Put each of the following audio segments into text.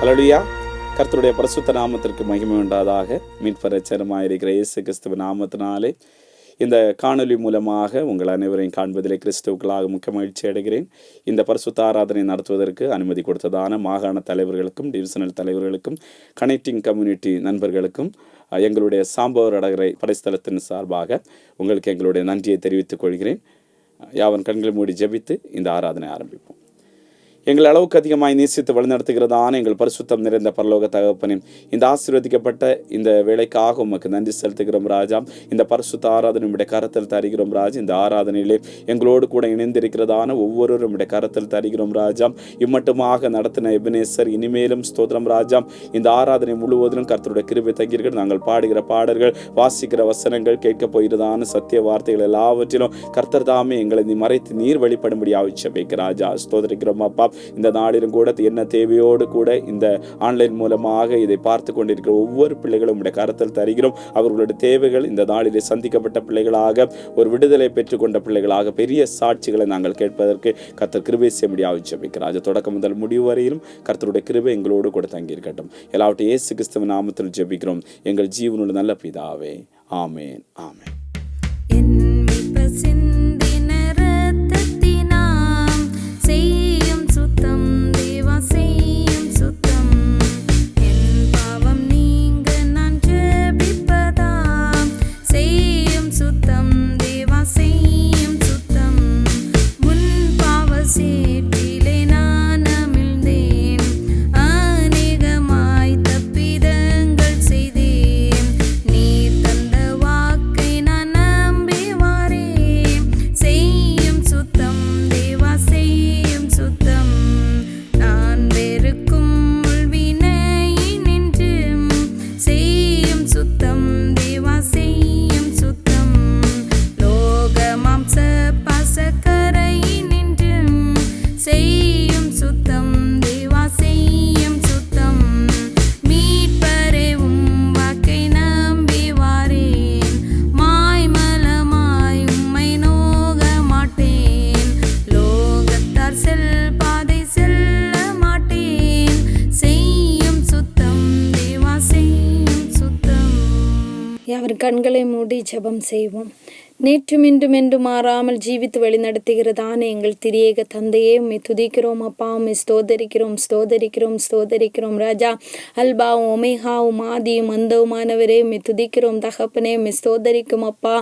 அல்லேலூயா. கர்த்தருடைய பரிசுத்த நாமத்திற்கு மகிமை உண்டாதாக. மீட்பர் இரட்சகருமாயிருக்கிற இயேசு கிறிஸ்துவின் நாமத்தினாலே இந்த காணொலி மூலமாக உங்கள் அனைவரையும் காண்பதிலே கிறிஸ்துவுக்களாக முக்கிய மகிழ்ச்சி அடைகிறேன். இந்த பரிசுத்த ஆராதனை நடத்துவதற்கு அனுமதி கொடுத்ததான மாகாண தலைவர்களுக்கும் டிவிஷனல் தலைவர்களுக்கும் கனெக்டிங் கம்யூனிட்டி நண்பர்களுக்கும் எங்களுடைய சாம்பவர் அடகரை படைஸ்தலத்தின் சார்பாக உங்களுக்கு எங்களுடைய நன்றியை தெரிவித்துக் கொள்கிறேன். யாவன் கண்களை மூடி ஜெபித்து இந்த ஆராதனை ஆரம்பிப்போம். எங்கள் அளவுக்கு அதிகமாய் நேசித்து வழிநடத்துகிறதான எங்கள் பரிசுத்தம் நிறைந்த பரலோக தகப்பனே, இந்த ஆசீர்வதிக்கப்பட்ட இந்த வேலைக்காக உமக்கு நன்றி செலுத்துகிறோம் ராஜா. இந்த பரிசுத்த ஆராதனை உடைய கரத்தில் தருகிறோம் ராஜா. இந்த ஆராதனையிலே எங்களோடு கூட இணைந்திருக்கிறதான ஒவ்வொருவரும் உடைய கரத்தில் தருகிறோம் ராஜா. இம்மட்டுமாக நடத்தின எபினேசர் இனிமேலும் ஸ்தோத்திரம் ராஜா. இந்த ஆராதனை முழுவதிலும் கர்த்தருடைய கிருபை தங்கீர்கள். நாங்கள் பாடுகிற பாடல்கள், வாசிக்கிற வசனங்கள், கேட்க போகிறதான சத்திய வார்த்தைகள் எல்லாவற்றிலும் கர்த்தர் தாமே எங்களை நீ மறைத்து நீர் வெளிப்படும்படியாக ஜெபிக்கிறோம் ராஜா. ஸ்தோத்திரிக்கிறோம் அப்பா. இந்த நாளிலும் கூட என்ன தேவையோடு கூட இந்த ஆன்லைன் மூலமாக இதை பார்த்து கொண்டிருக்கிற ஒவ்வொரு பிள்ளைகளும் உடைய கரத்தில் தருகிறோம். அவர்களுடைய தேவைகள் இந்த நாளிலே சந்திக்கப்பட்ட பிள்ளைகளாக, ஒரு விடுதலை பெற்றுக்கொண்ட பிள்ளைகளாக, பெரிய சாட்சிகளை நாங்கள் கேட்பதற்கு கர்த்தர் கிருபை செய்யும்படியாக ஜெபிக்கிறார். தொடக்கம் முதல் முடிவு வரையிலும் கர்த்தருடைய கிருபை எங்களோடு கூட தங்கியிருக்கட்டும். எல்லாவற்றையும் இயேசு கிறிஸ்துவின் நாமத்தில் ஜெபிக்கிறோம் எங்கள் ஜீவனுள்ள நல்ல பிதாவே. ஆமேன், ஆமேன். கண்களை மூடி ஜெபம் செய்வோம். நேற்றும் இன்றும் என்று மாறாமல் ஜீவித்து வழி நடத்துகிறதான எங்கள் திரியேக தந்தையே, உம்மை துதிக்கிறோம் அப்பா. உம்மை ஸ்தோதரிக்கிறோம் ஸ்தோதரிக்கிறோம் ஸ்தோதரிக்கிறோம் ராஜா. அல்பாவும் ஒமேகாவும் ஆதியும் அந்தவுமானவரே, உம்மை துதிக்கிறோம் தகப்பனே. உம்மை ஸ்தோதரிக்கும் அப்பா.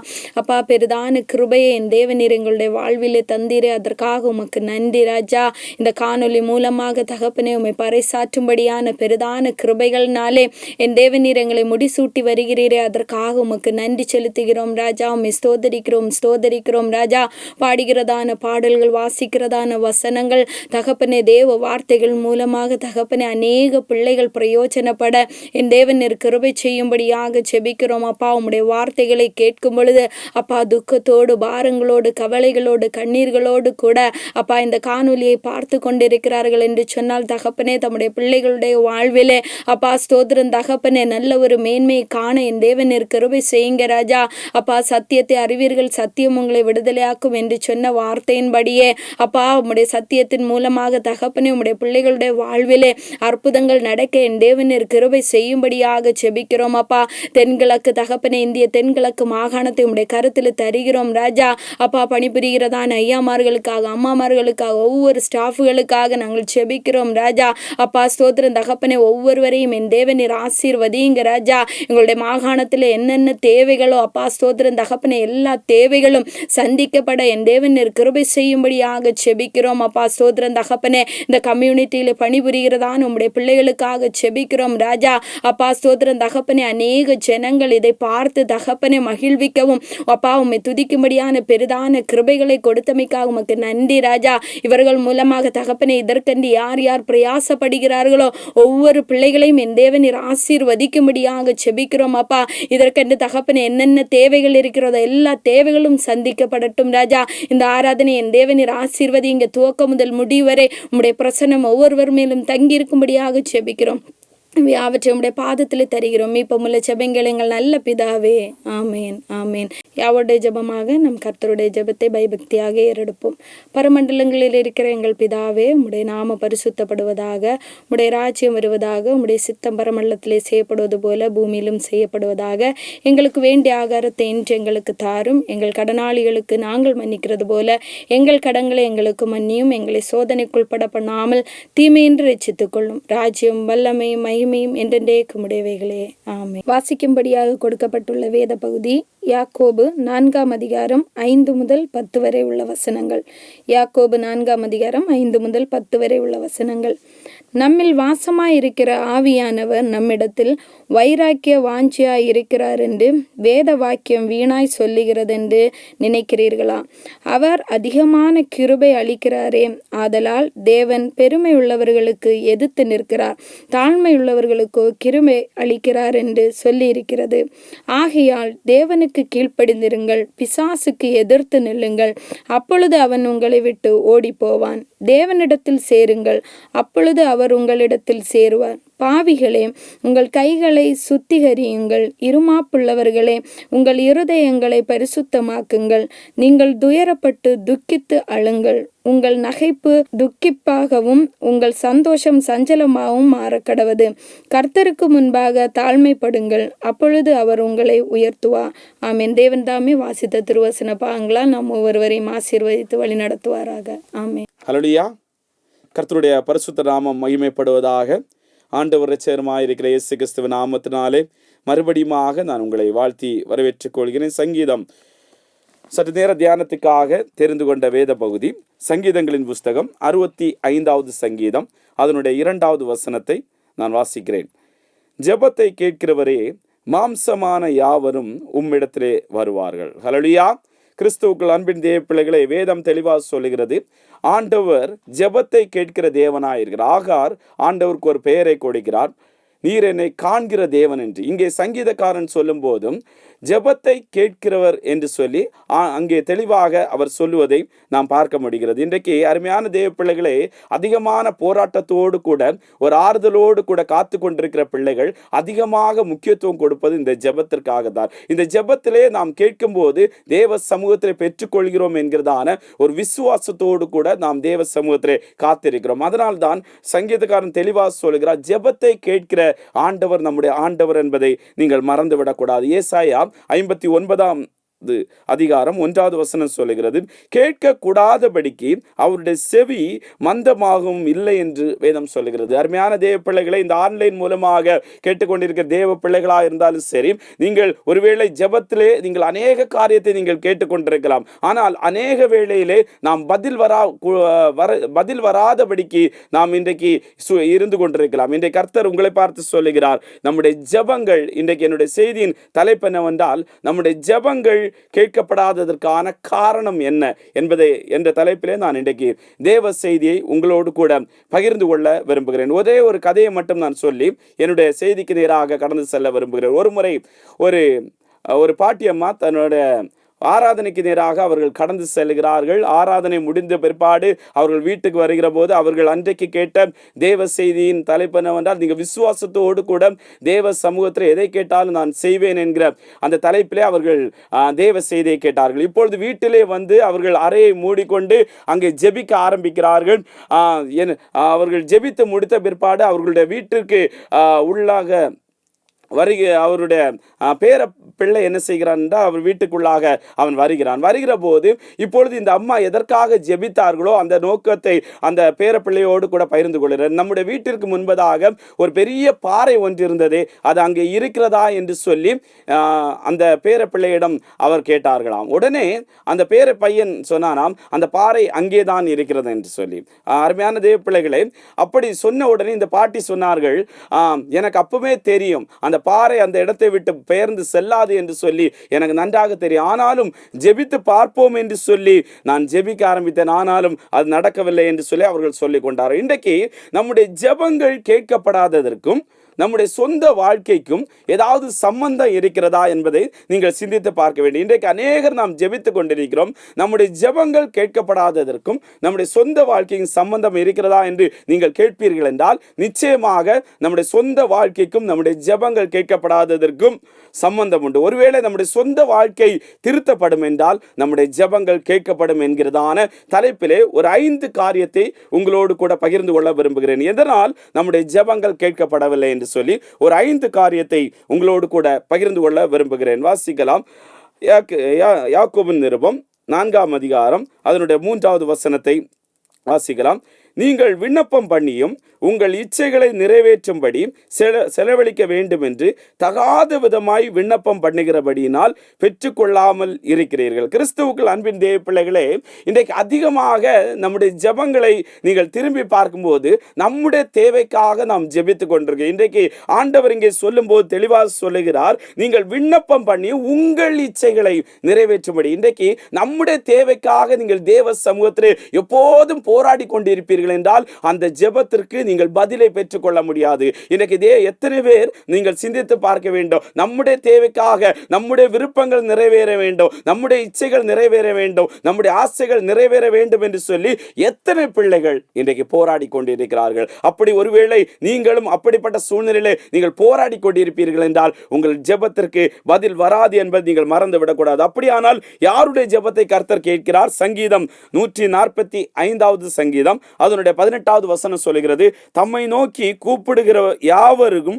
அப்பா, பெரிதான கிருபையை என் தேவனீர் எங்களுடைய வாழ்விலே தந்தீரே, அதற்காக உமக்கு நன்றி ராஜா. இந்த காணொலி மூலமாக தகப்பனே உம்மை பறைசாற்றும்படியான பெரிதான கிருபைகள்னாலே என் தேவனீர் எங்களை முடிசூட்டி வருகிறீரே, அதற்காக உமக்கு நன்றி செலுத்துகிறோம் ராஜா. உம்மை ஸ்தோதரிக்கிறோம் ராஜா. பாடுகிறதான பாடல்கள், வாசிக்கிறதான வசனங்கள் தகப்பனே, தேவ வார்த்தைகள் மூலமாக தகப்பனே அநேக பிள்ளைகள் பிரயோஜனப்பட என் தேவனீர் கிருபை செய்யும்படியாக ஜெபிக்கிறோம் அப்பா. உம்முடைய வார்த்தைகளை கேட்கும் பொழுது அப்பா, துக்கத்தோடு, பாரங்களோடு, கவலைகளோடு, கண்ணீர்களோடு கூட அப்பா இந்த காணொலியை பார்த்து கொண்டிருக்கிறார்கள் என்று சொன்னால் தகப்பனே, தம்முடைய பிள்ளைகளுடைய வாழ்விலே அப்பா ஸ்தோத்திரம் தகப்பனே, நல்ல ஒரு மேன்மையை காண என் தேவனீர் கிருபை செய்யுங்க ராஜா. அப்பா, சத்தியத்தை அறிவீர்கள், சத்தியம் உங்களை விடுதலையாக்கும் என்று சொன்ன வார்த்தையின்படியே அப்பா உம்முடைய சத்தியத்தின் மூலமாக தகப்பனே உம்முடைய பிள்ளைகளுடைய வாழ்விலே அற்புதங்கள் நடக்க என் தேவனீர் கிருபை செய்யும்படியாக ஜெபிக்கிறோம் அப்பா. தென்கிழக்கு தகப்பனே, இந்திய தென்கிழக்கு மாகாணத்தை உம்முடைய கருத்தில் தருகிறோம் ராஜா. அப்பா, பணிபுரிகிறதான ஐயாமார்களுக்காக, அம்மாமார்களுக்காக, ஒவ்வொரு ஸ்டாஃப்களுக்காக நாங்கள் ஜெபிக்கிறோம் ராஜா. அப்பா ஸ்தோத்திரம் தகப்பனே, ஒவ்வொருவரையும் என் தேவனீர் ஆசீர்வதிங்க ராஜா. எங்களுடைய மாகாணத்தில் என்னென்ன தேவைகளோ அப்பா ஸ்தோத்திரம் தகப்பனே, எல்லா தேவைகளும் சந்திக்கப்பட என் தேவனீர் கிருபை செய்யும்படியாக ஜெபிக்கிறோம் அப்பா ஸ்தோத்திரம் தகப்பனே. இந்த கம்யூனிட்டியில பணிபுரிகிறதான உம்முடைய பிள்ளைகளுக்காக ஜெபிக்கிறோம் ராஜா. அப்பா ஸ்தோத்திரம் தகப்பனே, அநேக ஜனங்கள் இதை பார்த்து தகப்பனே மகிழ்விக்கவும் அப்பா உம்மை துதிக்கும்படியான பெரிதான கிருபைகளை கொடுத்தமைக்காக உமக்கு நன்றி ராஜா. இவர்கள் மூலமாக தகப்பனே இதற்கென்று யார் யார் பிரயாசப்படுகிறார்களோ ஒவ்வொரு பிள்ளைகளையும் என் தேவனீர் ஆசீர்வதிக்கும்படியாக ஜெபிக்கிறோம் அப்பா. இதற்கென்று தகப்பனே என்னென்ன தேவைகள் இருக்கிறதோ எல்லா தேவைகளும் சந்திக்கப்படட்டும் ராஜா. இந்த ஆராதனை என் தேவனீர் ஆசீர்வதி. இங்க துவக்கம் முதல் முடிவு வரை உம்முடைய பிரசன்னம் ஒவ்வொருவர் மேலும் தங்கி இருக்கும்படியாக ஜெபிக்கிறோம். அவற்றை உம்முடைய பாதத்தில் தருகிறோம். இப்பமுள்ள ஜெபங்கள் எங்கள் நல்ல பிதாவே. ஆமேன் ஆமேன். யாவோடைய ஜெபமாக நம் கர்த்தருடைய ஜெபத்தை பயபக்தியாக ஏறெடுப்போம். பரமண்டலங்களில் இருக்கிற எங்கள் பிதாவே, உம்முடைய நாம பரிசுத்தப்படுவதாக, உம்முடைய ராஜ்யம் வருவதாக, உம்முடைய சித்தம் பரமண்டலத்திலே செய்யப்படுவது போல பூமியிலும் செய்யப்படுவதாக. எங்களுக்கு வேண்டிய ஆகாரத்தை இன்று எங்களுக்கு தாரும். எங்கள் கடனாளிகளுக்கு நாங்கள் மன்னிக்கிறது போல எங்கள் கடன்களை எங்களுக்கு மன்னியும். எங்களை சோதனைக்குள்பட பண்ணாமல் தீமையின்றி ரட்சித்துக் கொள்ளும். ராஜ்யம் வல்லமையும் மகிமையும் என்றென்றேக்கும் உடையவைகளே. ஆமென். வாசிக்கும்படியாக கொடுக்கப்பட்டுள்ள வேத பகுதி யாக்கோபு 4ஆம் அதிகாரம் 5 முதல் 10 வரை உள்ள வசனங்கள். யாக்கோபு 4ஆம் அதிகாரம் 5 முதல் 10 வரை உள்ள வசனங்கள். நம்மில் வாசமாயிருக்கிற ஆவியானவர் நம்மிடத்தில் வைராக்கிய வாஞ்சியாய் இருக்கிறார் என்று வேத வாக்கியம் வீணாய் சொல்லுகிறதென்று நினைக்கிறீர்களா? அவர் அதிகமான கிருபை அளிக்கிறாரே. ஆதலால் தேவன் பெருமை உள்ளவர்களுக்கு எதிர்த்து நிற்கிறார், தாழ்மை உள்ளவர்களுக்கோ கிருபை அளிக்கிறார் என்று சொல்லி இருக்கிறது. ஆகையால் தேவனுக்கு கீழ்ப்படிந்திருங்கள், பிசாசுக்கு எதிர்த்து நில்லுங்கள், அப்பொழுது அவன் உங்களை விட்டு ஓடி போவான். தேவனிடத்தில் சேருங்கள், அப்பொழுது அவர் உங்களிடத்தில் சேருவார். பாவிகளே, உங்கள் கைகளை சுத்திகரியுங்கள், இருமாப்புள்ளவர்களே, உங்கள் இருதயங்களை பரிசுத்தமாக்குங்கள். நீங்கள் துயரப்பட்டு துக்கித்து அழுங்கள். உங்கள் நகைப்பு துக்கிப்பாகவும் உங்கள் சந்தோஷம் சஞ்சலமாகவும் மாறக்கடவது. கர்த்தருக்கு முன்பாக தாழ்மைப்படுங்கள், அப்பொழுது அவர் உங்களை உயர்த்துவார். ஆமென். தேவன் தாமே வாசித்த திருவசன பாகங்களால் நாம் ஒவ்வொருவரையும் ஆசீர்வதித்து வழி நடத்துவாராக. ஆமென். ஹல்லேலூயா. கர்த்தருடைய பரிசுத்த நாமம் மகிமைப்படுவதாக. ஆண்டவர் இரட்சகருமாயிருக்கிற இயேசு கிறிஸ்துவின் நாமத்தினாலே மறுபடியுமாக நான் உங்களை வாழ்த்தி வரவேற்றுக் கொள்கிறேன். சங்கீதம் சற்று நேர தியானத்துக்காக தெரிந்து கொண்ட வேத பகுதி சங்கீதங்களின் புஸ்தகம் 65வது சங்கீதம், அதனுடைய 2வது வசனத்தை நான் வாசிக்கிறேன். ஜெபத்தை கேட்கிறவரே, மாம்சமான யாவரும் உம்மிடத்திலே வருவார்கள். ஹல்லேலூயா. கிறிஸ்துவுக்குள் அன்பின் தேவ பிள்ளைகளை, வேதம் தெளிவாக சொல்லுகிறது, ஆண்டவர் ஜெபத்தை கேட்கிற தேவனாயிருக்கிறார். ஆகார் ஆண்டவருக்கு ஒரு பெயரை கொடுக்கிறார், நீர் என்னை காண்கிற தேவன் என்று. இங்கே சங்கீதக்காரன் சொல்லும் போதும் ஜெபத்தை கேட்கிறவர் என்று சொல்லி அங்கே தெளிவாக அவர் சொல்லுவதை நாம் பார்க்க முடிகிறது. இன்றைக்கு அருமையான தேவ பிள்ளைகளே, அதிகமான போராட்டத்தோடு கூட ஒரு ஆறுதலோடு கூட காத்து கொண்டிருக்கிற பிள்ளைகள் அதிகமாக முக்கியத்துவம் கொடுப்பது இந்த ஜெபத்திற்காக தான். இந்த ஜெபத்திலே நாம் கேட்கும் போது தேவ சமூகத்திலே பெற்றுக்கொள்கிறோம் என்கிறதான ஒரு விசுவாசத்தோடு கூட நாம் தேவ சமூகத்திலே காத்திருக்கிறோம். அதனால்தான் சங்கீதக்காரன் தெளிவாக சொல்கிறார், ஜெபத்தை கேட்கிற ஆண்டவர் நம்முடைய ஆண்டவர் என்பதை நீங்கள் மறந்துவிடக்கூடாது. ஏசாயா 59ஆம் அதிகாரம் 1வது வசனம் சொல்லுகிறது, கேட்க கூடாதபடிக்கு அவருடைய செவி மந்தமாகவும் இல்லை என்று வேதம் சொல்லுகிறது. அருமையான தேவ பிள்ளைகளை, இந்த ஆன்லைன் மூலமாக கேட்டுக்கொண்டிருக்கிற தேவ பிள்ளைகளா இருந்தாலும் சரி, நீங்கள் ஒருவேளை ஜெபத்திலே நீங்கள் அநேக காரியத்தை நீங்கள் கேட்டுக்கொண்டிருக்கலாம். ஆனால் அநேக வேளையிலே நாம் பதில் வராதபடிக்கு நாம் இன்றைக்கு இருந்து கொண்டிருக்கலாம். இன்றைக்கு கர்த்தர் உங்களை பார்த்து சொல்லுகிறார், நம்முடைய ஜெபங்கள், இன்றைக்கு என்னுடைய செய்தியின் தலைப்பு என்னவென்றால், நம்முடைய ஜெபங்கள் கேட்கப்படாததற்கான காரணம் என்ன என்பதை என்ற தலைப்பிலே நான் இன்றைக்கு தேவ செய்தியை உங்களோடு கூட பகிர்ந்து கொள்ள விரும்புகிறேன். ஒரே ஒரு கதையை மட்டும் நான் சொல்லி என்னுடைய செய்திக்கு நேராக கடந்து செல்ல விரும்புகிறேன். ஒரு முறை ஒரு பாட்டியம்மா தன்னுடைய ஆராதனைக்கு நேராக அவர்கள் கடந்து செல்கிறார்கள். ஆராதனை முடிந்த பிற்பாடு அவர்கள் வீட்டுக்கு வருகிற போது அவர்கள் அன்றைக்கு கேட்ட தேவ செய்தியின் தலைப்பு என்னவென்றால், நீங்கள் விசுவாசத்தோடு கூட தேவ சமூகத்தில் எதை கேட்டாலும் நான் செய்வேன் என்கிற அந்த தலைப்பிலே அவர்கள் தேவ செய்தியை கேட்டார்கள். இப்பொழுது வீட்டிலே வந்து அவர்கள் அறையை மூடிக்கொண்டு அங்கே ஜெபிக்க ஆரம்பிக்கிறார்கள். அவர்கள் ஜெபித்து முடித்த பிற்பாடு அவர்களுடைய வீட்டிற்கு உள்ளாக அவருடைய பேர பிள்ளை என்ன செய்கிறான் என்றால், அவர் வீட்டுக்குள்ளாக அவன் வருகிற போது இப்பொழுது இந்த அம்மா எதற்காக ஜெபித்தார்களோ அந்த நோக்கத்தை அந்த பேர பிள்ளையோடு கூட பகிர்ந்து கொள்கிறார். நம்முடைய வீட்டிற்கு முன்பதாக ஒரு பெரிய பாறை ஒன்று இருந்தது, அது அங்கே இருக்கிறதா என்று சொல்லி அந்த பேர பிள்ளையிடம் அவர் கேட்டார்களாம். உடனே அந்த பேர பையன் சொன்னானாம், அந்த பாறை அங்கேதான் இருக்கிறது என்று சொல்லி. அருமையான தேவ பிள்ளைகளை, அப்படி சொன்ன உடனே இந்த பாட்டி சொன்னார்கள், எனக்கு அப்பவே தெரியும் அந்த பாறை அந்த இடத்தை விட்டு பெயர்ந்து செல்லாது என்று சொல்லி எனக்கு நன்றாக தெரியும். ஆனாலும் ஜெபித்து பார்ப்போம் என்று சொல்லி நான் ஜெபிக்க ஆரம்பித்தேன், ஆனாலும் அது நடக்கவில்லை என்று சொல்லி அவர்கள் சொல்லிக் கொண்டார்கள். இன்றைக்கு நம்முடைய ஜெபங்கள் கேட்கப்படாததற்கும் நம்முடைய சொந்த வாழ்க்கைக்கும் ஏதாவது சம்பந்தம் இருக்கிறதா என்பதை நீங்கள் சிந்தித்து பார்க்க வேண்டும். இன்றைக்கு அநேகர் நாம் ஜெபித்துக் கொண்டிருக்கிறோம். நம்முடைய ஜெபங்கள் கேட்கப்படாததற்கும் நம்முடைய சொந்த வாழ்க்கையின் சம்பந்தம் இருக்கிறதா என்று நீங்கள் கேட்பீர்கள் என்றால், நிச்சயமாக நம்முடைய சொந்த வாழ்க்கைக்கும் நம்முடைய ஜெபங்கள் கேட்கப்படாததற்கும் சம்பந்தம் உண்டு. ஒருவேளை நம்முடைய சொந்த வாழ்க்கை திருத்தப்படும் என்றால் நம்முடைய ஜெபங்கள் கேட்கப்படும் என்கிறதான தலைப்பிலே ஒரு 5 காரியத்தை உங்களோடு கூட பகிர்ந்து கொள்ள விரும்புகிறேன். எதனால் நம்முடைய ஜெபங்கள் கேட்கப்படவில்லை என்று சொல்லி ஒரு 5 காரியத்தை உங்களோடு கூட பகிர்ந்து கொள்ள விரும்புகிறேன். வாசிக்கலாம். யாக்கோபின் நிருபம் 4ஆம் அதிகாரம் அதனுடைய 3வது வசனத்தை வாசிக்கலாம். நீங்கள் விண்ணப்பம் பண்ணியும் உங்கள் இச்சைகளை நிறைவேற்றும்படி செலவழிக்க வேண்டும் என்று தகாத விதமாய் விண்ணப்பம் பண்ணுகிறபடியினால் பெற்றுக்கொள்ளாமல் இருக்கிறீர்கள். கிறிஸ்துவுக்குள் அன்பின் தேவ பிள்ளைகளே, இன்றைக்கு அதிகமாக நம்முடைய ஜெபங்களை நீங்கள் திரும்பி பார்க்கும்போது நம்முடைய தேவைக்காக நாம் ஜெபித்துக் கொண்டிருக்கோம். இன்றைக்கு ஆண்டவர் இங்கே சொல்லும் போது தெளிவாக சொல்லுகிறார், நீங்கள் விண்ணப்பம் பண்ணி உங்கள் இச்சைகளை நிறைவேற்றும்படி. இன்றைக்கு நம்முடைய தேவைக்காக நீங்கள் தேவ சமூகத்திலே எப்போதும் போராடி கொண்டிருப்பீர்கள் என்றால் அந்த ஜெபத்திற்கு நீங்கள் பதிலை பெற்றுக்கொள்ள முடியாது. இன்னைக்கு எத்தனை பேர் நீங்கள் சிந்தித்து பார்க்க வேண்டும், நம்முடைய தேவைக்காக நம்முடைய விருப்பங்கள் நிறைவேற வேண்டும், நம்முடைய இச்சைகள் நிறைவேற வேண்டும், நம்முடைய ஆசைகள் நிறைவேற வேண்டும் என்று சொல்லி எத்தனை பிள்ளைகள் இன்றைக்கு போராடி கொண்டிருக்கிறார்கள். அப்படி ஒருவேளை நீங்களும் அப்படிப்பட்ட சூழ்நிலையிலே நீங்கள் போராடி கொண்டிருப்பீர்கள் என்றால் உங்கள் ஜெபத்திற்கு பதில் வராது என்பதை நீங்கள் மறந்து விடக்கூடாது. அப்படியானால் யாருடைய ஜெபத்தை கர்த்தர் கேட்கிறார்? சங்கீதம் 145வது சங்கீதம் அதனுடைய 18வது வசனம் சொல்லுகிறது, தம்மை நோக்கி கூப்பிடுகிற யாவருக்கும்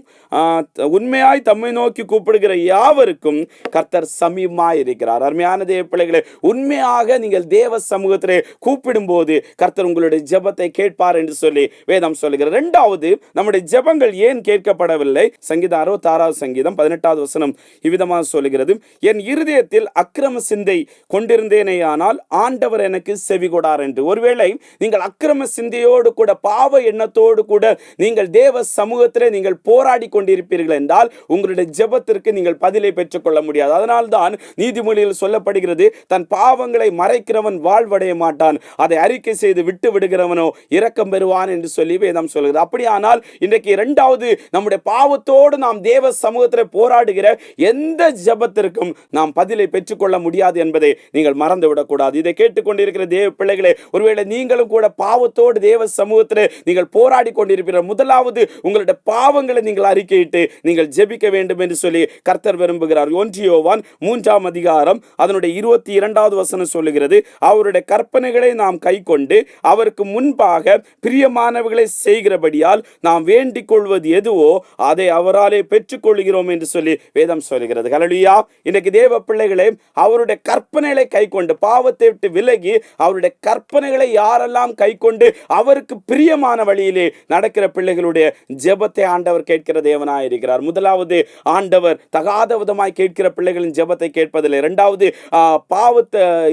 உண்மையாய் தம்மை நோக்கி கூப்பிடுகிற யாவருக்கும் கர்த்தர் சமீபமாய் இருக்கிறார். அருமையான தேவ பிள்ளைகளே, உண்மையாக நீங்கள் தேவ சமூகத்திலே கூப்பிடும் போது கர்த்தர் உங்களுடைய ஜெபத்தை கேட்பார் என்று சொல்லி வேதம் சொல்லுகிறது. 2வது, நம்முடைய ஜெபங்கள் ஏன் கேட்கப்படவில்லை? சங்கீதம் 66வது சங்கீதம் 18வது வசனம் இவ்விதமாக சொல்லுகிறது, என் இருதயத்தில் அக்கிரம சிந்தை கொண்டிருந்தேனேயானால் ஆண்டவர் எனக்கு செவி கொடார் என்று. ஒருவேளை நீங்கள் அக்கிரம சிந்தையோடு கூட பாவ எண்ணத்தோடு கூட நீங்கள் தேவ சமூகத்திலே நீங்கள் போராடி கொண்டிருப்பீர்கள் என்றால் உங்களுடைய ஜெபத்திற்கு நீங்கள் பதிலை பெற்றுக்கொள்ள முடியாது. அதனால்தான் நீதிமொழியில் சொல்லப்படுகிறது, தன் பாவங்களை மறைக்கிறவன் வாழ்வடைய மாட்டான், அதை அறிக்கை செய்து விட்டு விடுகிறவனோ இரக்கம் பெறுவான் என்று சொல்லி வேதம் சொல்கிறது. அப்படியானால் இன்றைக்கு 2வது, நம்முடைய பாவத்தோடு நாம் தேவ சமூகத்திலே போராடுகிற எந்த ஜெபத்திற்கும் நாம் பதிலை பெற்றுக்கொள்ள முடியாது என்பதை நீங்கள் மறந்துவிடக்கூடாது. இதை கேட்டுக்கொண்டிருக்கிற தேவ பிள்ளைகளே, ஒருவேளை நீங்களும் கூட பாவத்தோடு தேவ சமூகத்திலே நீங்கள் போராடி கொண்டிருப்பீர்கள். முதலாவது உங்களுடைய பாவங்களை நீங்கள் அறிக்கையிட்டு நீங்கள் ஜெபிக்க வேண்டும் என்று சொல்லி கர்த்தர் விரும்புகிறார். 1 யோவான் 3ஆம் அதிகாரம் அதனுடைய 22வது வசனம் சொல்லுகிறது, அவருடைய கற்பனைகளை நாம் கைக்கொண்டு அவருக்கு முன்பாக பிரியமானவர்களை செய்கிறபடியால் நாம் வேண்டிக் கொள்வது எதுவோ அதை அவராலே பெற்றுக்கொள்கிறோம் என்று சொல்லி வேதம் சொல்லுகிறது. ஹல்லேலூயா. இன்றைக்கு தேவ பிள்ளைகளே, அவருடைய கற்பனைகளை கைக்கொண்டு பாவத்தை விட்டு விலகி அவருடைய கற்பனைகளை யாரெல்லாம் கைக்கொண்டு அவருக்கு பிரியமான வழியிலே நடக்கிற பிள்ளைகளுடைய ஜெபத்தை ஆண்டவர் கேட்கிற தேவனாய் இருக்கிறார். முதலாவது, ஆண்டவர் தகாத விதமாய் கேட்கிற பிள்ளைகளின் ஜெபத்தை கேட்பதில்லை. 2வது,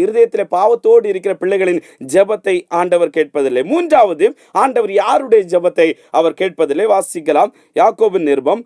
இருதயத்திலே பாவத்தோடு இருக்கிற பிள்ளைகளின் ஜெபத்தை ஆண்டவர் கேட்பதில்லை. 3வது, ஆண்டவர் யாருடைய ஜெபத்தை அவர் கேட்பதில்லை? வாசிக்கலாம். யாக்கோபின் நிருபம்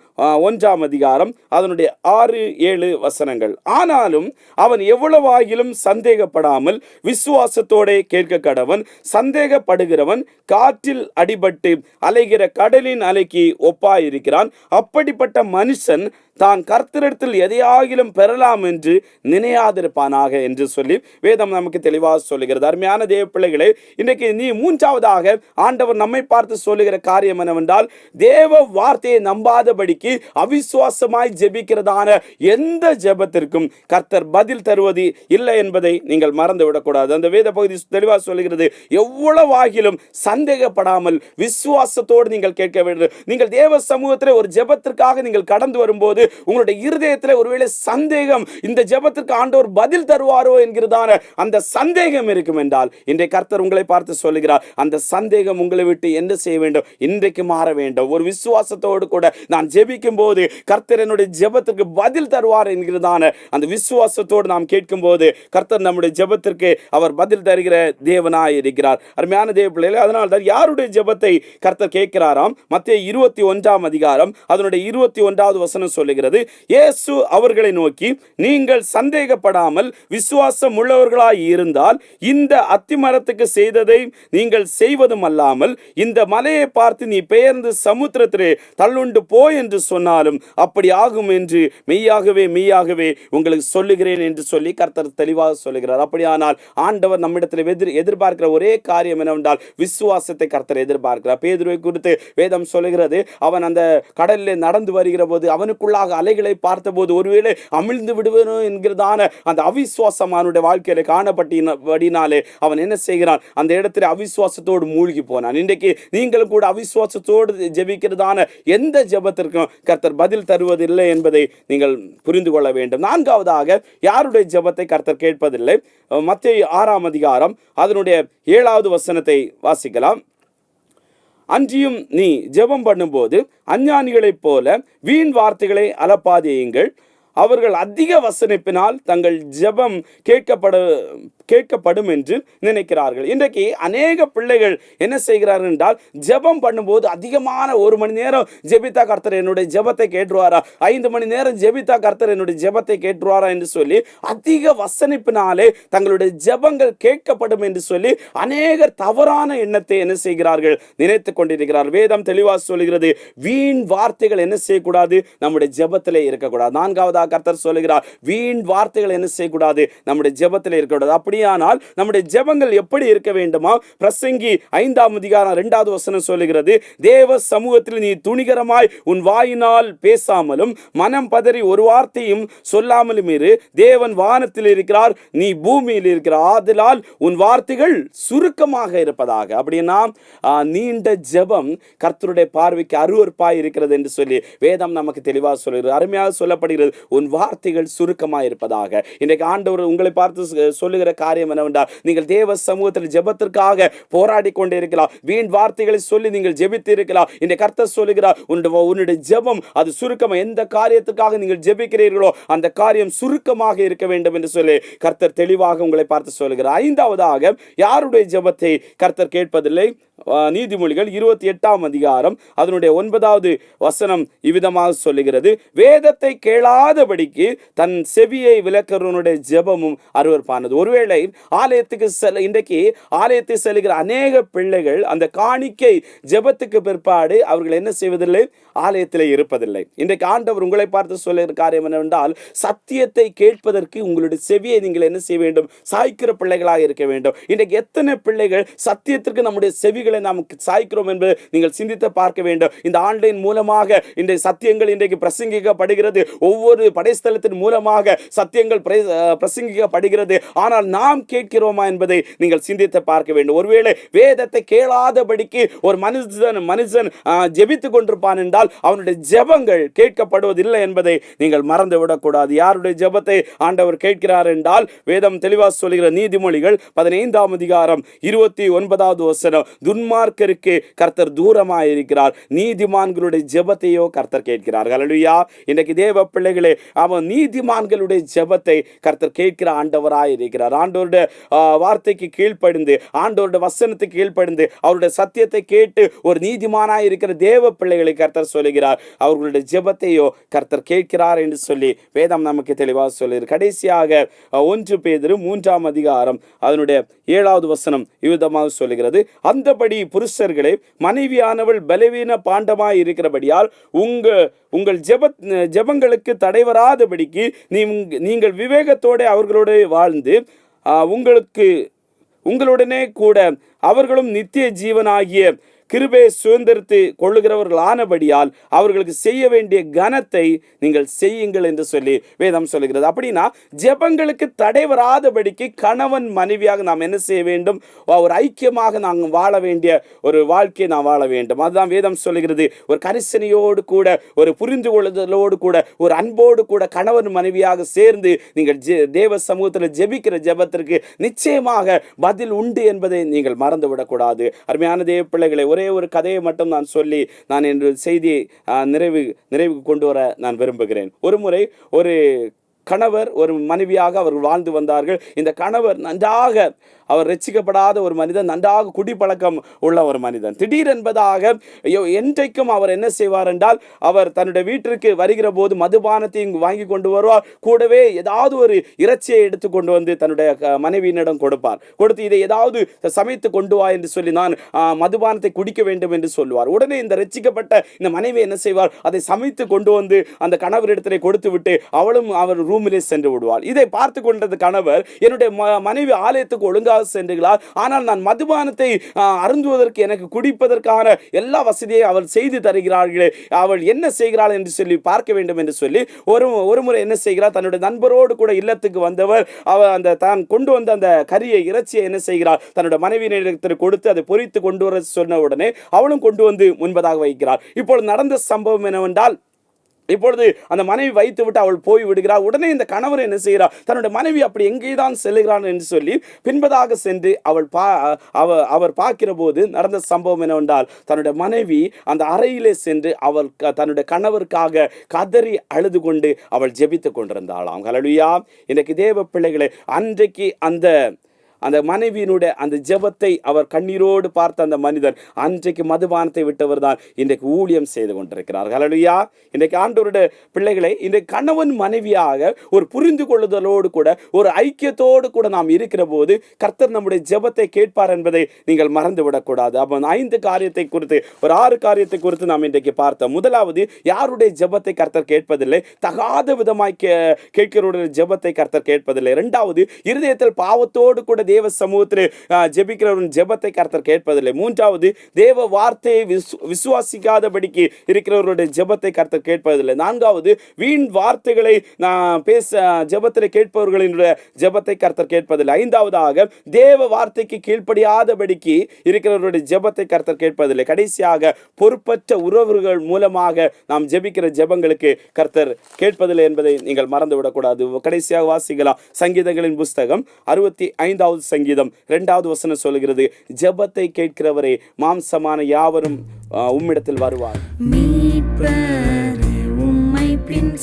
1ஆம் அதிகாரம் அதனுடைய 6-7 வசனங்கள். ஆனாலும் அவன் எவ்வளவாகிலும் சந்தேகப்படாமல் விசுவாசத்தோட கேட்க கடவன். சந்தேகப்படுகிறவன் காற்றில் அடிபட்டு அலைகிற கடலின் அலைக்கு ஒப்பாயிருக்கிறான். அப்படிப்பட்ட மனுஷன் தான் கர்த்தரிடத்தில் எதையாகிலும் பெறலாம் என்று நினையாதிருப்பானாக என்று சொல்லி வேதம் நமக்கு தெளிவாக சொல்லுகிறது. அருமையான தேவ பிள்ளைகளே, இன்றைக்கு நீ 3வது ஆண்டவர் நம்மை பார்த்து சொல்லுகிற காரியம் என்னவென்றால், தேவ வார்த்தையை நம்பாதபடிக்கு அவிசுவாசமாய் ஜெபிக்கிறதான எந்த ஜெபத்திற்கும் கர்த்தர் பதில் தருவது இல்லை என்பதை நீங்கள் மறந்து விடக்கூடாது. அந்த வேத பகுதி தெளிவாக சொல்லுகிறது, எவ்வளவாகிலும் சந்தேகப்படாமல் விசுவாசத்தோடு நீங்கள் கேட்க வேண்டும். நீங்கள் தேவ சமூகத்தில் ஒரு ஜெபத்திற்காக நீங்கள் கடந்து வரும்போது உங்களுடைய இருதயத்தில் ஒருவேளை சந்தேகம், இந்த ஜெபத்திற்கு ஆண்டவர் பதில் தருவாரோ என்கிறதான அந்த சந்தேகம் இருக்கும் என்றால், இன்றைக்கு கர்த்தர் உங்களை பார்த்து சொல்லுகிறார், அந்த சந்தேகம் உங்களை விட்டு என்ன செய்ய வேண்டும்? இன்றைக்கு மாற வேண்டும். ஒரு விசுவாசத்தோடு கூட நான் ஜெபிக்கும் போது கர்த்தர் என்னுடைய ஜெபத்திற்கு பதில் தருவார் என்கிறதான அந்த விசுவாசத்தோடு நாம் கேட்கும் போது கர்த்தர் நம்முடைய ஜெபத்திற்கு அவர் பதில் தருகிற தேவனாய் இருக்கிறார். அருமையான தேவ பிள்ளைகளே. அதனால் தான் யாருடைய ஜெபத்தை கர்த்தர் கேட்கிறாராம்? மத்தேயு 21 அதிகாரம் அதனுடைய 21வது வசனம் சொல்லுகிறது, இயேசு அவர்களை நோக்கி, நீங்கள் சந்தேகப்படாமல் விசுவாசம் உள்ளவர்களாய் இருந்தால் இந்த அத்திமரத்துக்கு செய்ததை நீங்கள் செய்வதும் அல்லாமல் இந்த மலையை பார்த்து நீ பெயர்ந்து சமுத்திரத்திலே தள்ளுண்டு போய் என்று சொன்னாலும் அப்படி ஆகும் என்று மெய்யாகவே மெய்யாகவே உங்களுக்கு சொல்லுகிறேன் என்று சொல்லி கர்த்தர் தெளிவாக சொல்லுகிறார். அப்படியானால் ஆண்டவர் நம்மிடத்தில் எதிர்பார்க்கிற ஒரே காரியம் என்னவென்றால் விசுவாசத்தை கர்த்தர் எதிர்பார்க்கிறார். பேதுருவை குறித்து வேதம் சொல்லுகிறது, அவன் அந்த கடலில் நடந்து வருகிற போது அவனுக்குள்ளாக அலைகளை பார்த்தபோது ஒருவேளை அமிழ்ந்து விடுவேனோ என்கிறதான அந்த அவிசுவாசம் அவனுடைய வாழ்க்கையில காணப்பட்டினாலே அவன் என்ன செய்கிறான்? அந்த இடத்துல அவிசுவாசத்தோடு மூழ்கி போனான். இன்றைக்கு நீங்களும் கூட அவிசுவாசத்தோடு ஜெபிக்கிறதான எந்த ஜெபத்திற்கும் கர்த்தர் பதில் தருவதில்லை என்பதை நீங்கள் புரிந்து கொள்ள வேண்டும். நான்காவதாக யாருடைய ஜெபத்தை கர்த்தர் கேட்பதில்லை? மத்தேயு 6 அதிகாரம் அதனுடைய 7வது வசனத்தை வாசிக்கலாம். அன்றியும் நீ ஜெபம் பண்ணும்போது அஞ்ஞானிகளைப் போல வீண் வார்த்தைகளை அலப்பாதேயுங்கள். அவர்கள் அதிக வசனிப்பினால் தங்கள் ஜெபம் கேட்கப்படும் என்று நினைக்கிறார்கள். இன்றைக்கு அநேக பிள்ளைகள் என்ன செய்கிறார்கள் என்றால், ஜெபம் பண்ணும்போது அதிகமான 1 மணி நேரம் ஜெபித்தா கர்த்தர் என்னுடைய ஜெபத்தை கேட்டுருவாரா, 5 மணி நேரம் ஜெபித்தா கர்த்தர் என்னுடைய ஜெபத்தை கேட்டுருவாரா என்று சொல்லி அதிக வசனிப்பினாலே தங்களுடைய ஜெபங்கள் கேட்கப்படும் என்று சொல்லி அநேகர் தவறான எண்ணத்தை என்ன செய்கிறார்கள்? நினைத்து கொண்டிருக்கிறார்கள். வேதம் தெளிவாக சொல்கிறது, வீண் வார்த்தைகள் என்ன செய்யக்கூடாது? நம்முடைய ஜெபத்திலே இருக்கக்கூடாது. 4வது கர்த்தர் சொல்லுகிறார், வீண் வார்த்தைகள் என்ன செய்யக்கூடாது? நம்முடைய ஜெபத்தில் இருக்கக்கூடாது. அப்படியானால் நம்முடைய ஜெபங்கள் எப்படி இருக்க வேண்டுமா? பிரசங்கி 5 அதிகாரம் 2வது வசனம் சொல்லுகிறது, தேவ சமூகத்தில் நீ துணிகரமாய் உன் வாயினால் பேசாமலும் மனம் பதறி ஒரு வார்த்தையும் சொல்லாமலும் இரு. தேவன் வானத்தில் இருக்கிறார், நீ பூமியில் இருக்கிறார், ஆதலால் உன் வார்த்தைகள் சுருக்கமாக இருப்பதாக. அப்படின்னா நீண்ட ஜெபம் கர்த்தருடைய பார்வைக்கு அருவருப்பாய் இருக்கிறது என்று சொல்லி வேதம் நமக்கு தெளிவாக சொல்கிறது. அருமையாக சொல்லப்படுகிறது, உன் வார்த்தைகள் சுருக்கமாக இருப்பதாக. இன்றைக்கு ஆண்டவர் உங்களை பார்த்து சொல்லுகிற காரியம் என்னவென்றால், நீங்கள் தேவ சமூகத்தில் ஜெபத்திற்காக போராடி கொண்டே இருக்கலாம், வீண் வார்த்தைகளை சொல்லி நீங்கள் ஜெபித்து இருக்கலாம். இன்றைக்கு கர்த்தர் சொல்லுகிறார், உன்னுடைய ஜெபம் அது சுருக்கமாக, எந்த காரியத்துக்காக நீங்கள் ஜெபிக்கிறீர்களோ அந்த காரியம் சுருக்கமாக இருக்க வேண்டும் என்று சொல்லி கர்த்தர் தெளிவாக உங்களை பார்த்து சொல்லுகிறார். 5வதாக யாருடைய ஜெபத்தை கர்த்தர் கேட்பதில்லை? நீதிமொழிகள் 28 அதிகாரம் அதனுடைய 9வது வசனம் இவ்விதமாக சொல்லுகிறது, வேதத்தை கேளாதபடிக்கு தன் செவியை விலக்கிறவனுடைய ஜெபமும் அருவருப்பானது. ஒருவேளை ஆலயத்துக்கு இன்றைக்கு ஆலயத்தை செல்கிற அநேக பிள்ளைகள் அந்த காணிக்கை ஜெபத்துக்கு பிற்பாடு அவர்கள் என்ன செய்வதில்லை? ஆலயத்தில் இருப்பதில்லை. இன்றைக்கு ஆண்டவர் உங்களை பார்த்து சொல்லுகிற காரியம் என்னவென்றால், சத்தியத்தை கேட்பதற்கு உங்களுடைய செவியை நீங்கள் என்ன செய்ய வேண்டும்? சாய்க்கிற பிள்ளைகளாக இருக்க வேண்டும். இன்றைக்கு எத்தனை பிள்ளைகள் சத்தியத்திற்கு நம்முடைய செவிகளை நாம் சாய்க்கிறோம் என்பது நீங்கள் சிந்தித்து பார்க்க வேண்டும். இந்த ஆன்லைன் மூலமாக இன்றைய சத்தியங்கள் இன்றைக்கு பிரசங்கிக்கப்படுகிறது. ஒவ்வொரு படைஸ்தலத்தின் மூலமாக சத்தியங்கள் பிரசங்கிக்கப்படுகிறது. ஆனால் நாம் கேட்கிறோமா என்பதை நீங்கள் சிந்தித்து பார்க்க வேண்டும். ஒருவேளை வேதத்தை கேளாதபடிக்கு ஒரு மனுஷன் ஜெபித்துக் கொண்டிருப்பான் என்றால் அவனுடைய ஜெபங்கள் கேட்கப்படுவதில்லை என்பதை நீங்கள் மறந்து விடக்கூடாது. யாருடைய ஜெபத்தை ஆண்டவர் கேட்கிறார் என்றால், வேதம் தெளிவாக சொல்லுகிற நீதிமொழிகள் 15 அதிகாரம் 29வது வசனம், துன்மார்க்கருக்கு கர்த்தர் தூரமாக இருக்கிறார், நீதிமான்களுடைய ஜெபத்தையோ கர்த்தர் கேட்கிறார். ஹல்லேலூயா. இன்றைக்கு தேவ பிள்ளைகளே, அவன் நீதிமான்களுடைய ஜெபத்தை கர்த்தர் கேட்கிற ஆண்டவராய் இருக்கிறார். ஆண்டவருடைய வார்த்தைக்கு கீழ்ப்படிந்து, ஆண்டவருடைய வசனத்துக்கு கீழ்ப்படிந்து, அவருடைய சத்தியத்தை கேட்டு ஒரு நீதிமானாய் இருக்கிற தேவ பிள்ளைகளை கர்த்தர் சொல்லுகிறார், அவர்களுடைய ஜெபத்தையோ கர்த்தர் கேட்கிறார் என்று சொல்லி வேதம் நமக்கு தெளிவாக சொல்லுகிறது. கடைசியாக 1 பேதுரு 3 அதிகாரம் அதனுடைய 7வது வசனம் இவ்விதமாக சொல்லுகிறது, அந்தபடி புருஷர்களே, மனைவியானவள் பலவீன பாண்டமாய் இருக்கிறபடியால் உங்கள் ஜெபங்களுக்கு தடைவராதபடிக்கு நீங்கள் விவேகத்தோடு அவர்களோடு வாழ்ந்து உங்களுடனே கூட அவர்களும் நித்திய ஜீவனாகிய கிருபையை சுதந்திரித்து கொள்ளுகிறவர்கள் ஆனபடியால் அவர்களுக்கு செய்ய வேண்டிய கனத்தை நீங்கள் செய்யுங்கள் என்று சொல்லி வேதம் சொல்லுகிறது. அப்படின்னா ஜெபங்களுக்கு தடை வராதபடிக்கு கணவன் மனைவியாக நாம் என்ன செய்ய வேண்டும்? ஒரு ஐக்கியமாக நாங்கள் வாழ வேண்டிய ஒரு வாழ்க்கையை நாம் வாழ வேண்டும். அதுதான் வேதம் சொல்லுகிறது. ஒரு கரிசனையோடு கூட, ஒரு புரிந்து கொள்ளுதலோடு கூட, ஒரு அன்போடு கூட கணவன் மனைவியாக சேர்ந்து நீங்கள் தேவ சமூகத்தில் ஜெபிக்கிற ஜெபத்திற்கு நிச்சயமாக பதில் உண்டு என்பதை நீங்கள் மறந்துவிடக்கூடாது. அருமையான தேவ பிள்ளைகளை, ஒரே ஒரு கதையை மட்டும் நான் சொல்லி நான் என்ற செய்தியை நிறைவுக்கு கொண்டு வர நான் விரும்புகிறேன். ஒரு முறை ஒரு கணவர் ஒரு மனைவியாக அவர் வாழ்ந்து வந்தார்கள். இந்த கணவர் நன்றாக அவர் ரட்சிக்கப்படாத ஒரு மனிதன், நன்றாக குடிப்பழக்கம் உள்ள ஒரு மனிதன். திடீரென்பதாக என்றைக்கும் அவர் என்ன செய்வார் என்றால், அவர் தன்னுடைய வீட்டிற்கு வருகிற போது மதுபானத்தையும் வாங்கி கொண்டு வருவார். கூடவே ஏதாவது ஒரு இறைச்சியை எடுத்து கொண்டு வந்து தன்னுடைய மனைவியினிடம் கொடுப்பார். கொடுத்து இதை ஏதாவது சமைத்து கொண்டு வா என்று சொல்லி, நான் மதுபானத்தை குடிக்க வேண்டும் என்று சொல்லுவார். உடனே இந்த ரட்சிக்கப்பட்ட இந்த மனைவி என்ன செய்வார், அதை சமைத்து கொண்டு வந்து அந்த கணவரிடத்திலே கொடுத்து விட்டு அவளும் அவர் ரூமிலே சென்று விடுவார். இதை பார்த்து கொண்டது கணவர், என்னுடைய மனைவி ஆலயத்துக்கு ஒழுங்காக சென்றுகிறார், ஆனால் நான் மதுபானத்தை அருந்துவதற்கு எனக்கு குடிப்பதற்கான எல்லா வசதியை அவள் செய்து தருகிறார்களே, அவள் என்ன செய்கிறாள் என்று சொல்லி பார்க்க வேண்டும் என்று சொல்லி ஒரு முறை என்ன செய்கிறார், தன்னுடைய நண்பரோடு கூட இல்லத்துக்கு வந்தவர் அவர் அந்த தான் கொண்டு வந்த அந்த கறியை இறைச்சியை என்ன செய்கிறார், தன்னுடைய மனைவியினிடத்தில் கொடுத்து அதை பொரித்து கொண்டு வர சொன்ன உடனே அவளும் கொண்டு வந்து முன்பதாக வைக்கிறார். இப்பொழுது நடந்த சம்பவம் என்னவென்றால், இப்பொழுது அந்த மனைவி வைத்து விட்டு அவள் போய் விடுகிறார். உடனே இந்த கணவர் என்ன செய்கிறார், தன்னுடைய மனைவி அப்படி எங்கேதான் செல்லுகிறான் என்று சொல்லி பின்பதாக சென்று அவர் பார்க்கிற போது நடந்த சம்பவம் என்னவென்றால், தன்னுடைய மனைவி அந்த அறையிலே சென்று அவள் தன்னுடைய கணவருக்காக கதறி அழுது கொண்டு அவள் ஜெபித்துக் கொண்டிருந்தாளாம். ஹல்லேலூயா. இன்றைக்கு தேவ பிள்ளைகளே, அன்றைக்கு அந்த மனைவியினுடைய அந்த ஜெபத்தை அவர் கண்ணீரோடு பார்த்த அந்த மனிதர் அன்றைக்கு மதுபானத்தை விட்டவர் தான் இன்றைக்கு ஊழியம் செய்து கொண்டிருக்கிறார். ஹல்லேலூயா. இன்றைக்கு ஆண்டவருடைய பிள்ளைகளை, இன்றைக்கு கணவன் மனைவியாக ஒரு புரிந்து கொள்ளுதலோடு கூட ஒரு ஐக்கியத்தோடு கூட நாம் இருக்கிற போது கர்த்தர் நம்முடைய ஜெபத்தை கேட்பார் என்பதை நீங்கள் மறந்து விடக்கூடாது. அப்போ 5 காரியத்தை குறித்து, ஒரு 6 காரியத்தை குறித்து நாம் இன்றைக்கு பார்த்தோம். முதலாவது, யாருடைய ஜெபத்தை கர்த்தர் கேட்பதில்லை, தகாத விதமாய் கேட்கிறவருடைய ஜெபத்தை கர்த்தர் கேட்பதில்லை. இரண்டாவது, இருதயத்தில் பாவத்தோடு கூட தேவ சமூகத்தில் ஜெபிக்கிறவரின் ஜெபத்தை கர்த்தர் கேட்பதில்லை. மூன்றாவது, தேவ வார்த்தையை விசுவாசிக்காதபடிக்கு இருக்கிறவருடைய ஜெபத்தை கர்த்தர் கேட்பதில்லை. நான்காவது, வீண் வார்த்தைகளை பேச ஜெபத்தில் கேட்பவர்களினுடைய ஜெபத்தை கர்த்தர் கேட்பதில்லை. ஐந்தாவதாக, தேவ வார்த்தைக்கு கீழ்ப்படியாதபடிக்கு இருக்கிறவருடைய ஜெபத்தை கர்த்தர் கேட்பதில்லை. கடைசியாக, பொறுப்பற்ற உறவுகள் மூலமாக நாம் ஜெபிக்கிற ஜெபங்களுக்கு கர்த்தர் கேட்பதில்லை என்பதை நீங்கள் மறந்துவிடக்கூடாது. கடைசியாக வாசிக்கலாம், சங்கீதங்களின் புஸ்தகம் 65வது சங்கீதம் 2வது வசனம் சொல்கிறது, ஜெபத்தை கேட்கிறவரே மாம்சமான யாவரும் உம்மிடத்தில் வருவார். உம்மை பின்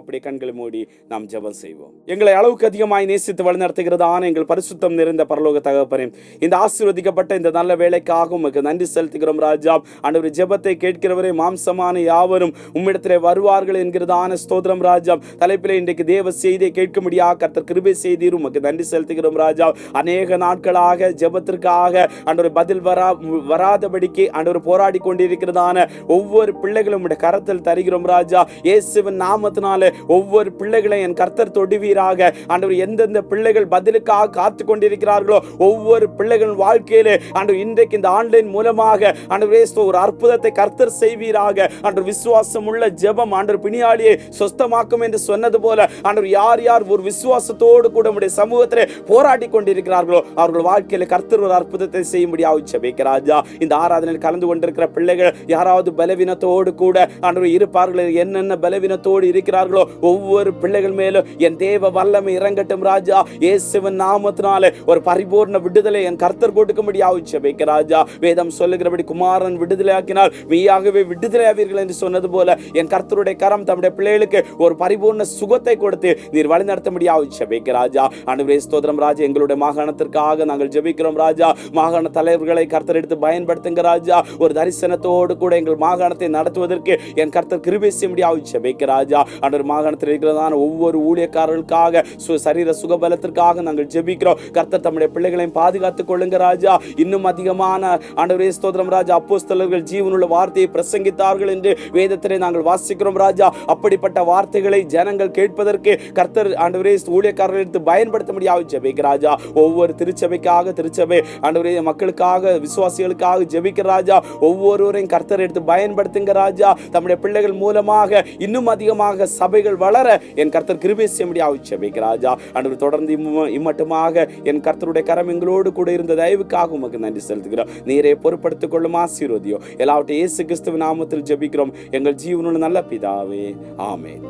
அப்படியே கண்களை மூடி நாம் ஜெபம் செய்வோம். எங்களை அளவுக்கு அதிகமாய் நேசித்து வழிநடத்துகிறதான எங்கள் பரிசுத்தம் நிறைந்த பரலோக தகப்பனே, இந்த ஆசீர்வதிக்கப்பட்ட இந்த நல்ல வேலைக்காக உமக்கு நன்றி செலுத்துகிறோம் ராஜா. ஆண்டவரே, ஜெபத்தை கேட்கிறவரே மாம்சமான யாவரும் உம்மிடத்திலே வருவார்கள் என்கிறதான ஸ்தோத்திரம் ராஜா. தலைப்பிலே இன்றைக்கு தேவ செய்தியை கேட்க முடியாது கர்த்தர் கிருபை செய்தீர், உமக்கு நன்றி செலுத்துகிறோம் ராஜா. அநேக நாட்களாக ஜெபத்திற்காக ஆண்டவரே பதில் வராதபடிக்கு ஆண்டவரே போராடி கொண்டிருக்கிறதான ஒவ்வொரு பிள்ளைகளும் கரத்தில் தருகிறோம் ராஜா. இயேசுவின் நாமத்தினால் நாமத்தினாலே ஒவ்வொரு பிள்ளைகளை என் கர்த்தர் தொடுவீராக. ஆண்டவர், எந்தெந்த பிள்ளைகள் பதிலுக்காக காத்து கொண்டிருக்கிறார்களோ ஒவ்வொரு பிள்ளைகள் வாழ்க்கையிலே ஆண்டவர் இன்றைக்கு இந்த ஆன்லைன் மூலமாக ஆண்டவரே ஒரு அற்புதத்தை கர்த்தர் செய்வீராக. ஆண்டவர், விசுவாசம் உள்ள ஜெபம் ஆண்டவர் பிணியாளியை சொஸ்தமாக்கும் என்று சொன்னது போல ஆண்டவர், யார் யார் ஒரு விசுவாசத்தோடு கூட உம்முடைய சமூகத்திலே போராடி கொண்டிருக்கிறார்களோ அவர்கள் வாழ்க்கையில கர்த்தர் ஒரு அற்புதத்தை செய்யும்படியாக ஜெபிக்கிறேன் ராஜா. இந்த ஆராதனையில் கலந்து கொண்டிருக்கிற பிள்ளைகள் யாராவது பலவீனத்தோடு கூட ஆண்டவர் இருப்பார்கள், என்னென்ன பலவீனத்தோடு இருக்கிறார்களோ ஒவ்வொரு பிள்ளைகள் மேலும் என் தேவ வல்லமை இறங்கட்டும் ராஜா. இயேசுவின் நாமத்தினாலே ஒரு பரிபூர்ண விடுதலை என் கர்த்தர் கொடுக்கும்படியாக ஜெபிக்கிறேன் ராஜா. வேதம் சொல்லுகிறபடி குமாரன் விடுதலையாக்கினால் மெய்யாகவே விடுதலையாவீர்கள் என்று சொன்னது போல என் கர்த்தருடைய கரம் தம்முடைய பிள்ளைகளுக்கு ஒரு பரிபூர்ண சுகத்தை கொடுத்து நீர் வழிநடத்தும்படியாக ஜெபிக்கிறேன் ராஜா. ஆண்டவரே ஸ்தோத்திரம் ராஜா. எங்களுடைய மாகாணத்திற்காக நாங்கள் ஜெபிக்கிறோம் ராஜா. மாகாண தலைவர்களை கர்த்தர் எடுத்து பயன்படுத்துங்க ராஜா. ஒரு தரிசனத்தோடு கூட எங்கள் மாகாணத்தை நடத்துவதற்கு என் கர்த்தர் கிருபை செய்யும்படியாக ஜெபிக்கிறேன் ராஜா. ஆண்டவர், மாகாணத்தில் இருக்கிறதான ஒவ்வொரு ஊழியக்காரர்களுக்காக சரீர சுகபலத்திற்காக நாங்கள் ஜெபிக்கிறோம். கர்த்தர் தம்முடைய பிள்ளைகளையும் பாதுகாத்துக் கொள்ளுங்க ராஜா. இன்னும் அதிகமான ஆண்டவரே ஸ்தோத்திரம் ராஜா அப்போஸ்தலர்கள் ஜீவனுள்ள வார்த்தையை பிரசங்கித்தார்கள் என்று வேதத்திலே நாங்கள் வாசிக்கிறோம் ராஜா. அப்படிப்பட்ட வார்த்தைகளை ஜனங்கள் கேட்பதற்கு கர்த்தர் ஆண்டவரே ஊழியக்காரர்கள் எடுத்து பயன்படுத்தும்படியாக ஜெபிக்கிறேன் ராஜா. ஒவ்வொரு திருச்சபைக்காக திருச்சபை ஆண்டவரே மக்களுக்காக விசுவாசிகளுக்காக ஜெபிக்கிற ராஜா. ஒவ்வொருவரையும் கர்த்தர் எடுத்து பயன்படுத்துங்க ராஜா. தம்முடைய பிள்ளைகள் மூலமாக இன்னும் அதிகமாக சபைகள் வளர என் கர்த்தர் கிருபை செய்யும்படியாக ஜெபிக்கிற ராஜா. ஆண்டவர், தொடர்ந்து இம்மட்டுமாக என் கர்த்தருடைய கரம் எங்களோடு கூட இருந்த தயவுக்காக உமக்கு நன்றி செலுத்துகிறோம். நீரே பொறுப்படுத்திக் கொள்ளும், ஆசீர்வதியோ. எல்லாவற்றையும் இயேசு கிறிஸ்துவின் நாமத்தில் ஜெபிக்கிறோம் எங்கள் ஜீவனுள்ள நல்ல பிதாவே, ஆமென்.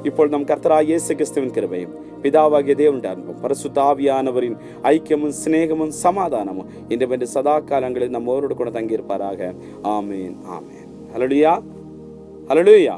இப்பொழுது நம் கர்த்தராகிய இயேசு கிறிஸ்துவின் கிருபையும் பிதாவாகிய தேவனுடைய அன்பும் பரிசுத்த ஆவியானவரின் ஐக்கியமும் சிநேகமும் சமாதானமும் இன்று சதா காலங்களில் நம்மோரோடு கூட தங்கியிருப்பாராக. ஆமேன், ஆமேன். ஹல்லேலூயா, ஹல்லேலூயா.